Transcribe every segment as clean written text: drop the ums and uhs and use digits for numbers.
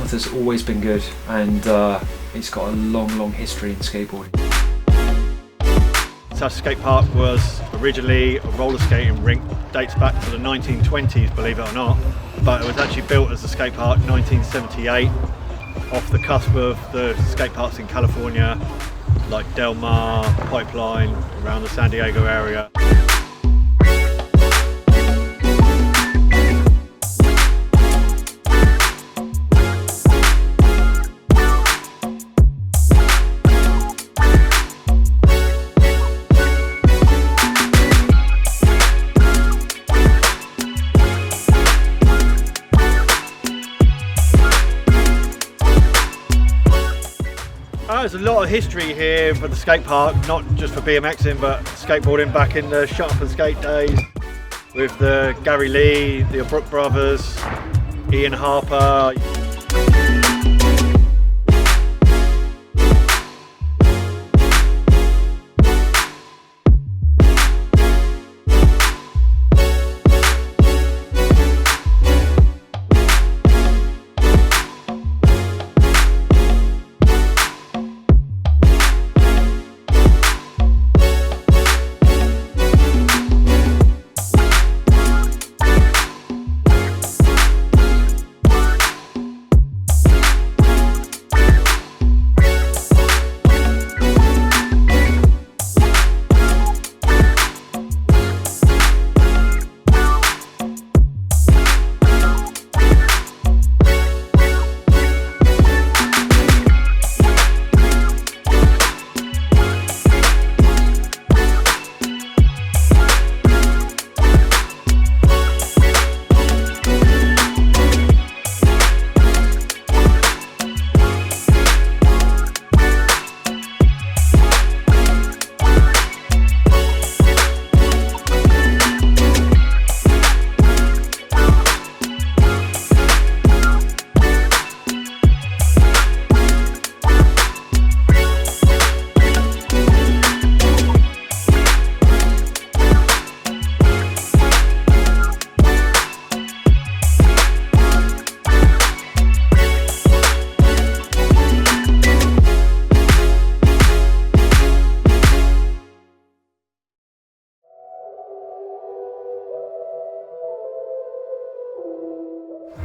Portsmouth has always been good, and it's got a long history in skateboarding. South Skate Park was originally a roller skating rink, dates back to the 1920s, believe it or not, but it was actually built as a skate park in 1978, off the cusp of the skate parks in California, like Del Mar, Pipeline, around the San Diego area. There's a lot of history here for the skate park, not just for BMXing but skateboarding back in the Shut Up and Skate days, with the Gary Lee, the Brook brothers, Ian Harper.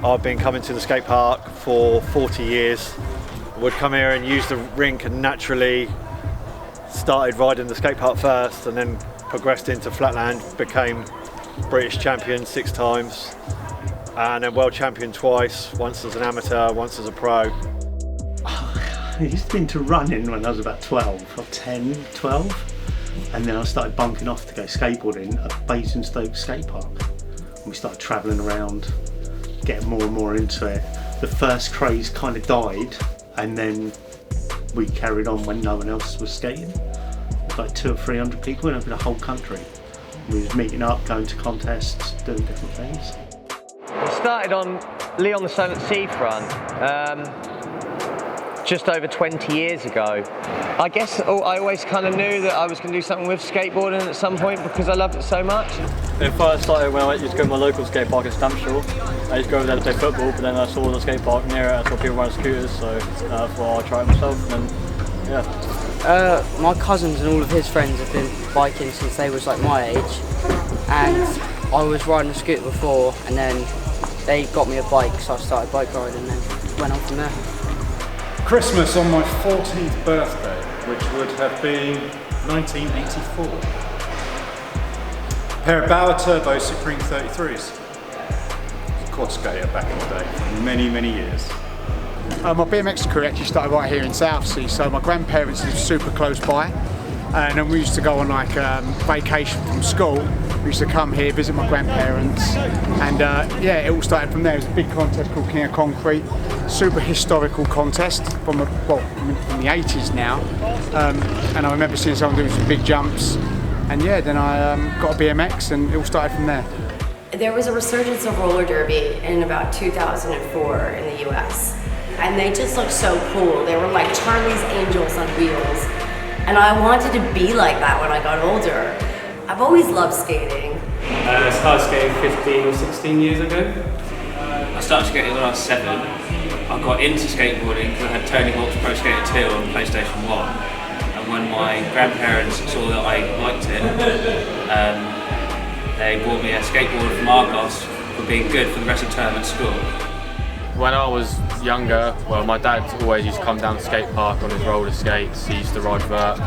I've been coming to the skate park for 40 years. I would come here and use the rink, and naturally started riding the skate park first and then progressed into flatland, became British champion 6 times and then world champion twice, once as an amateur, once as a pro. I used to be into running when I was about 12, or 10, 12, and then I started bunking off to go skateboarding at Basingstoke skate park. And we started travelling around, getting more and more into it. The first craze kind of died, and then we carried on when no one else was skating. It was like 200 or 300 people in over the whole country. We was meeting up, going to contests, doing different things. I started on Lee on the Silent Sea front just over 20 years ago. I guess I always kind of knew that I was going to do something with skateboarding at some point because I loved it so much. It first started when I used to go to my local skate park in Stampshaw. I used to go over there to play football, but then I saw the skate park near it, I saw people riding scooters, so I thought I'd try it myself, and then, yeah. My cousins and all of his friends have been biking since they was like my age, and I was riding a scooter before, and then they got me a bike, so I started bike riding and then went on from there. Christmas on my 14th birthday, which would have been 1984. A pair of Bauer Turbo Supreme 33s. Quad skater back in the day, for many, many years. My BMX career actually started right here in Southsea, so my grandparents lived super close by, and then we used to go on like vacation from school. We used to come here, visit my grandparents, and yeah, it all started from there. It was a big contest called King of Concrete, super historical contest from the 80s now, and I remember seeing someone doing some big jumps, and yeah, then I got a BMX, and it all started from there. There was a resurgence of roller derby in about 2004 in the US, and they just looked so cool. They were like Charlie's Angels on wheels, and I wanted to be like that when I got older. I've always loved skating. I started skating 15 or 16 years ago. I started skating when I was 7. I got into skateboarding because I had Tony Hawk's Pro Skater 2 on PlayStation 1, and when my grandparents saw that I liked it, they bought me a skateboard from Argos for being good for the rest of the term at school. When I was younger, well, my dad always used to come down to the skate park on his roller skates. He used to ride vert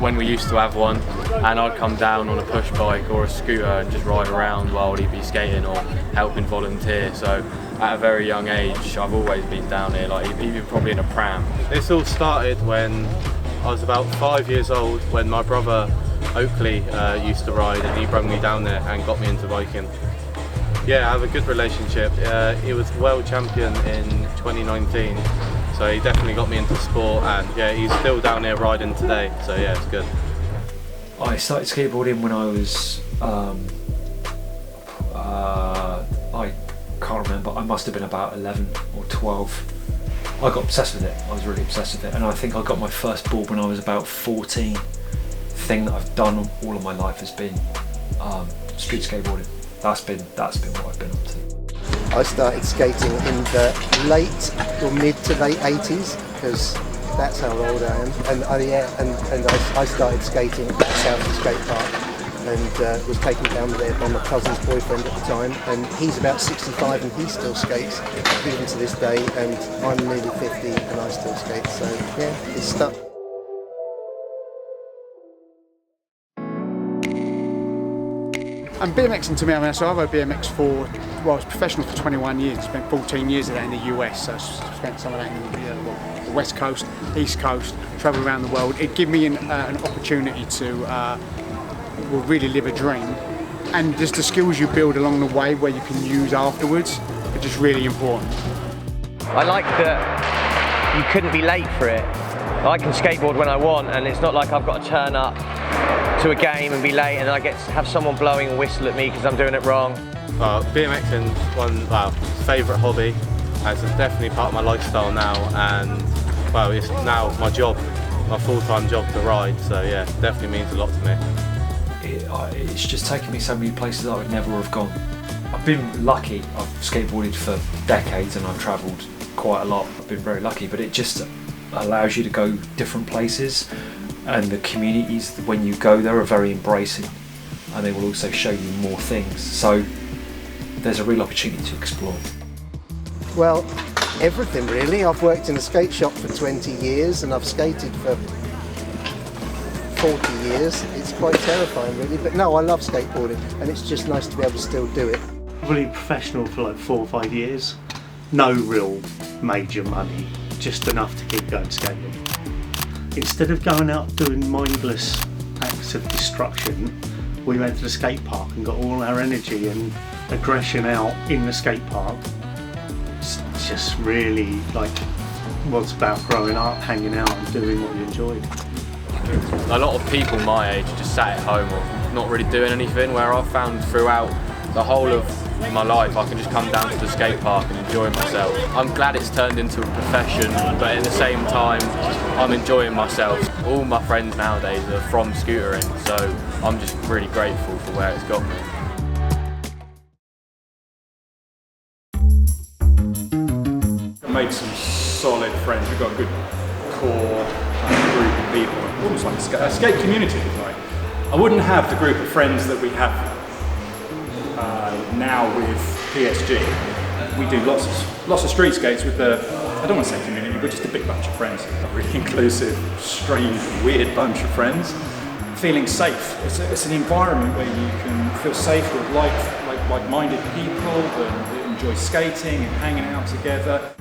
when we used to have one, and I'd come down on a push bike or a scooter and just ride around while he'd be skating or helping volunteer. So at a very young age, I've always been down here, like even probably in a pram. This all started when I was about 5 years old, when my brother Oakley used to ride, and he brought me down there and got me into biking. Yeah, I have a good relationship. He was world champion in 2019, so he definitely got me into sport, and yeah, he's still down here riding today, so yeah, it's good. I started skateboarding when I was, I can't remember, I must have been about 11 or 12. I got obsessed with it, I was really obsessed with it, and I think I got my first board when I was about 14. The thing that I've done all of my life has been street skateboarding. That's been what I've been up to. I started skating in the late or mid to late 80s, because that's how old I am. And I started skating at South Skate Park, and was taken down there by my cousin's boyfriend at the time. And he's about 65 and he still skates even to this day. And I'm nearly 50 and I still skate. So yeah, it's stuck. And BMXing to me, I mean, so I rode BMX for, well, I was professional for 21 years, spent 14 years of that in the US, so I spent some of that in the West Coast, East Coast, travel around the world. It gave me an opportunity to really live a dream, and just the skills you build along the way where you can use afterwards are just really important. I like that you couldn't be late for it. I can skateboard when I want, and it's not like I've got to turn up to a game and be late and I get to have someone blowing a whistle at me because I'm doing it wrong. BMXing is one favourite hobby, as it's definitely part of my lifestyle now, and well, it's now my job, my full-time job to ride, so yeah, it definitely means a lot to me. It's just taken me so many places that I would never have gone. I've been lucky, I've skateboarded for decades and I've travelled quite a lot. I've been very lucky, but it just allows you to go different places. And the communities, when you go there, are very embracing, and they will also show you more things. So there's a real opportunity to explore. Well, everything really. I've worked in a skate shop for 20 years and I've skated for 40 years. It's quite terrifying really, but no, I love skateboarding and it's just nice to be able to still do it. Probably professional for like 4 or 5 years. No real major money, just enough to keep going skating. Instead of going out doing mindless acts of destruction, we went to the skate park and got all our energy and aggression out in the skate park. It's just really like what's about growing up, hanging out and doing what you enjoyed. A lot of people my age just sat at home or not really doing anything, where I've found throughout the whole of my life I can just come down to the skate park and enjoy myself. I'm glad it's turned into a profession, but at the same time I'm enjoying myself. All my friends nowadays are from scootering, so I'm just really grateful for where it's got me. I've made some solid friends. We've got a good core group of people, almost like a skate community. Right? I wouldn't have the group of friends that we have now with PSG. We do lots of street skates with I don't want to say community, but just a big bunch of friends. A really inclusive, strange, weird bunch of friends. Feeling safe. It's an environment where you can feel safe with like-minded people that enjoy skating and hanging out together.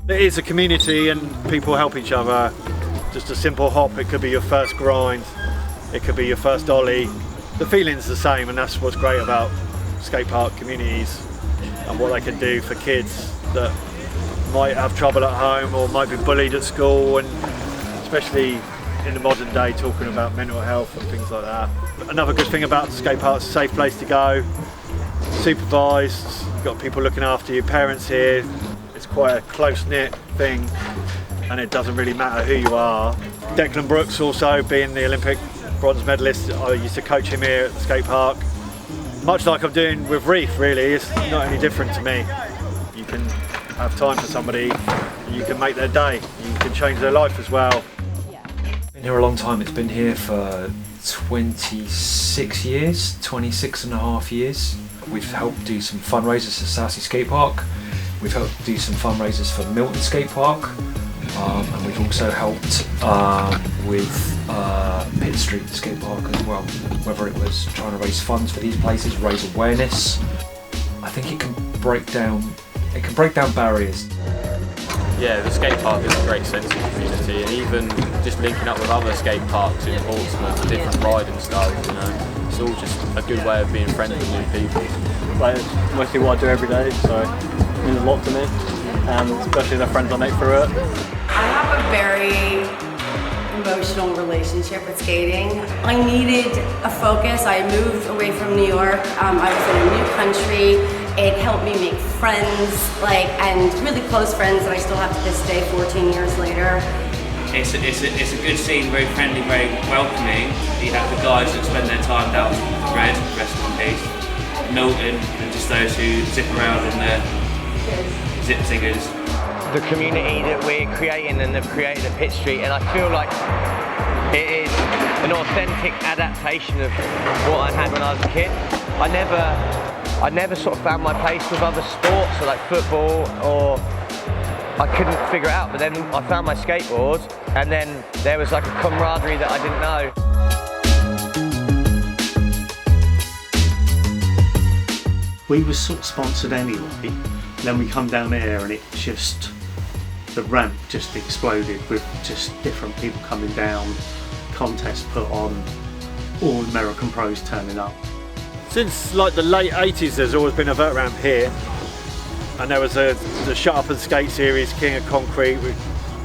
It is a community and people help each other. Just a simple hop, it could be your first grind, it could be your first ollie. The feeling's the same, and that's what's great about skate park communities and what they can do for kids that might have trouble at home or might be bullied at school, and especially in the modern day talking about mental health and things like that. Another good thing about the skate park, it's a safe place to go, supervised, you've got people looking after you, parents here. It's quite a close-knit thing and it doesn't really matter who you are. Declan Brooks also being the Olympic bronze medalist, I used to coach him here at the skate park. Much like I'm doing with Reef really, it's not any different to me. You can have time for somebody, you can make their day, you can change their life as well. Been here a long time. It's been here for 26 years, 26 and a half years. We've helped do some fundraisers for Southsea Skate Park. We've helped do some fundraisers for Milton Skate Park. And we've also helped with Pitt Street Skate Park as well. Whether it was trying to raise funds for these places, raise awareness. I think it can break down barriers. Yeah, the skate park is a great sense of community, and even just linking up with other skate parks in Portsmouth, different riding styles, you know, it's all just a good way of being friends with new people. Like, it's mostly what I do every day, so it means a lot to me, and especially the friends I make through it. I have a very emotional relationship with skating. I needed a focus. I moved away from New York. I was in a new country. It helped me make friends, and really close friends that I still have to this day, 14 years later. It's a good scene, very friendly, very welcoming. You have the guys that spend their time down Red, rest in peace, Milton, and just those who zip around in their zip zingers. The community that we're creating and have created at Pitt Street, and I feel like it is an authentic adaptation of what I had when I was a kid. I never sort of found my place with other sports, so like football, or I couldn't figure it out, but then I found my skateboard, and then there was like a camaraderie that I didn't know. We were sort of sponsored anyway, then we come down here and the ramp just exploded with just different people coming down, contests put on, all American pros turning up. Since like the late 80s there's always been a vert ramp here, and there was the Shut Up and Skate series, King of Concrete. We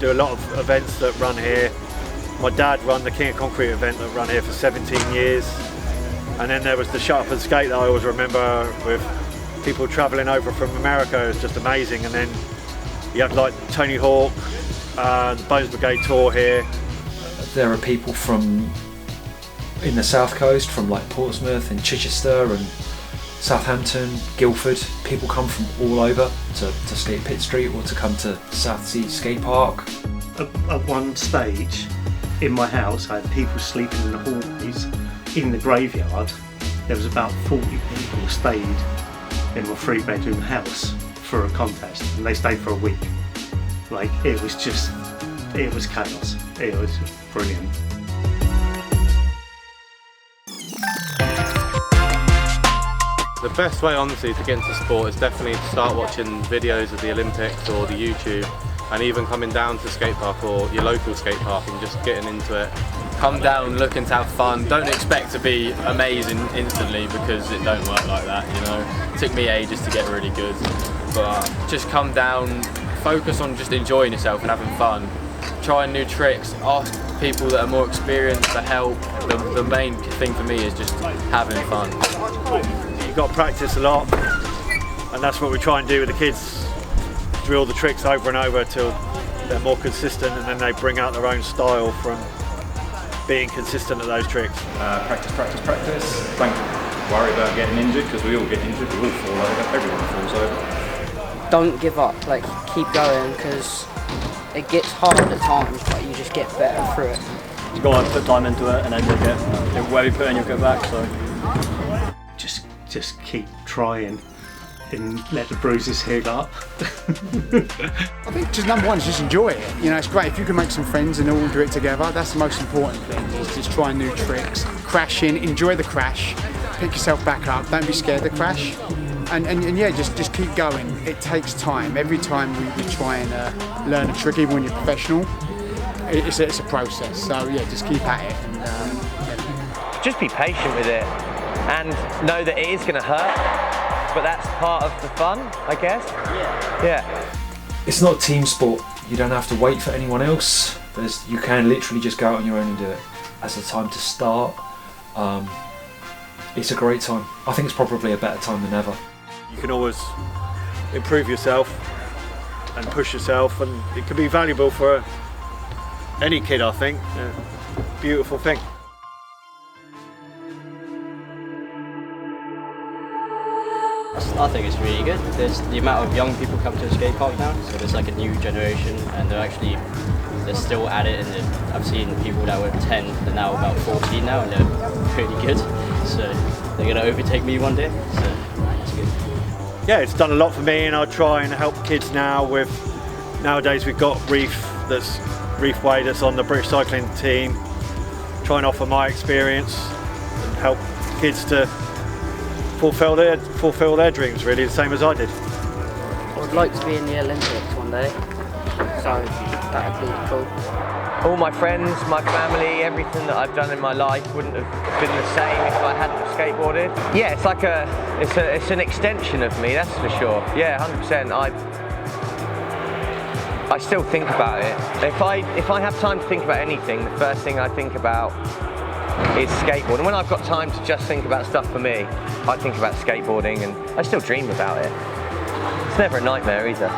do a lot of events that run here. My dad ran the King of Concrete event that ran here for 17 years, and then there was the Shut Up and Skate that I always remember with people travelling over from America. It was just amazing. And then you have like Tony Hawk, the Bones Brigade tour here. There are people from in the south coast, from like Portsmouth and Chichester and Southampton, Guildford. People come from all over to skate Pitt Street or to come to Southsea Skate Park. At one stage in my house I had people sleeping in the hallways. In the graveyard there was about 40 people stayed in my 3-bedroom house for a contest, and they stayed for a week. Like, it was chaos. It was brilliant. The best way honestly to get into sport is definitely to start watching videos of the Olympics or the YouTube, and even coming down to the skate park or your local skate park and just getting into it. Come down looking to have fun. Don't expect to be amazing instantly, because it don't work like that, you know. It took me ages to get really good, but just come down, focus on just enjoying yourself and having fun. Trying new tricks, ask people that are more experienced for help. The main thing for me is just having fun. You've got to practice a lot, and that's what we try and do with the kids. Drill the tricks over and over till they're more consistent, and then they bring out their own style from being consistent at those tricks. Practice, practice, practice. Don't worry about getting injured, because we all get injured, we all fall over, everyone falls over. Don't give up, keep going, because it gets hard at times, but you just get better through it. You got to put time into it, and then you'll get, where you put in, you'll get back, so. Just keep trying and let the bruises heal up. I think just number one is just enjoy it. You know, it's great if you can make some friends and all do it together. That's the most important thing, is just trying new tricks. Crash in, enjoy the crash, pick yourself back up, don't be scared to crash. And yeah, just keep going. It takes time. Every time we try and learn a trick, even when you're professional, it's a process. So yeah, just keep at it. And, yeah. Just be patient with it and know that it is going to hurt, but that's part of the fun, I guess. Yeah. It's not a team sport. You don't have to wait for anyone else. You can literally just go out on your own and do it. As the time to start, it's a great time. I think it's probably a better time than ever. You can always improve yourself and push yourself, and it can be valuable for any kid, I think. Beautiful thing. I think it's really good. There's the amount of young people come to the skate park now, so there's like a new generation, and they're still at it. And I've seen people that were 10, they're now about 14 now, and they're pretty good. So they're going to overtake me one day. So it's good. Yeah, it's done a lot for me, and I'll try and help kids now with. Nowadays we've got Reef Way that's on the British cycling team. Try and offer my experience and help kids to fulfil their dreams, really, the same as I did. I would like to be in the Olympics one day, so that would be cool. All my friends, my family, everything that I've done in my life wouldn't have been the same if I hadn't skateboarded. Yeah, it's like it's an extension of me, that's for sure. Yeah, 100%. I still think about it. If I have time to think about anything, the first thing I think about is skateboarding. And when I've got time to just think about stuff for me, I think about skateboarding, and I still dream about it. It's never a nightmare either.